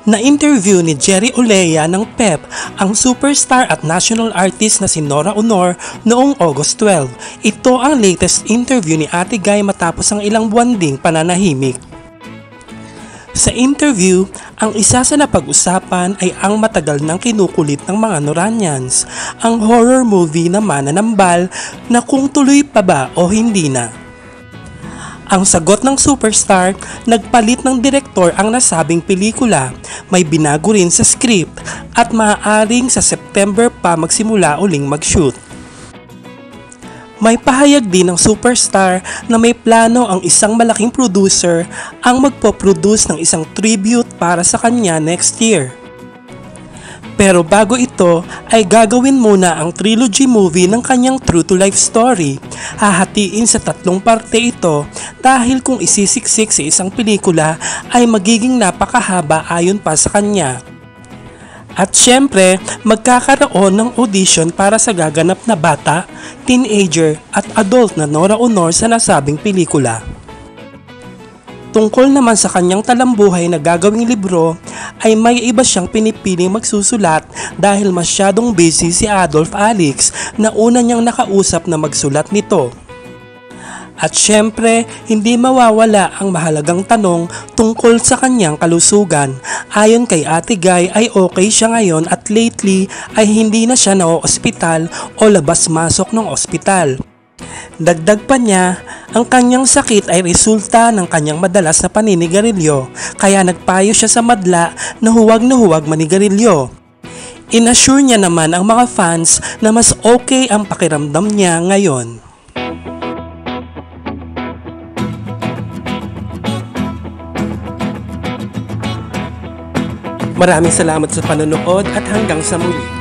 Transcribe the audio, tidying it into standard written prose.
Na-interview ni Jerry Olea ng PEP ang superstar at national artist na si Nora Aunor noong August 12. Ito ang latest interview ni Ate Guy matapos ang ilang buwan ding pananahimik. Sa interview, ang isa sa napag-usapan ay ang matagal nang kinukulit ng mga Noranians, ang horror movie na Mananambal na kung tuloy pa ba o hindi na. Ang sagot ng superstar, nagpalit ng direktor ang nasabing pelikula, may binago rin sa script at maaaring sa September pa magsimula uling mag-shoot. May pahayag din ng superstar na may plano ang isang malaking producer ang magpo-produce ng isang tribute para sa kanya next year. Pero bago ito ay gagawin muna ang trilogy movie ng kanyang true to life story. Hahatiin sa 3 parte ito dahil kung isisiksik sa isang pelikula ay magiging napakahaba ayon pa sa kanya. At syempre, magkakaroon ng audition para sa gaganap na bata, teenager at adult na Nora Aunor sa nasabing pelikula. Tungkol naman sa kanyang talambuhay na gagawing libro, ay may iba siyang pinipiling magsusulat dahil masyadong busy si Adolf Alex na una niyang nakausap na magsulat nito. At syempre, hindi mawawala ang mahalagang tanong tungkol sa kanyang kalusugan. Ayon kay Ate Guy ay okay siya ngayon at lately ay hindi na siya na-ospital o labas-masok ng ospital. Dagdag pa niya, ang kanyang sakit ay resulta ng kanyang madalas na paninigarilyo, kaya nagpayo siya sa madla na huwag manigarilyo. Inassure niya naman ang mga fans na mas okay ang pakiramdam niya ngayon. Maraming salamat sa panonood at hanggang sa muli.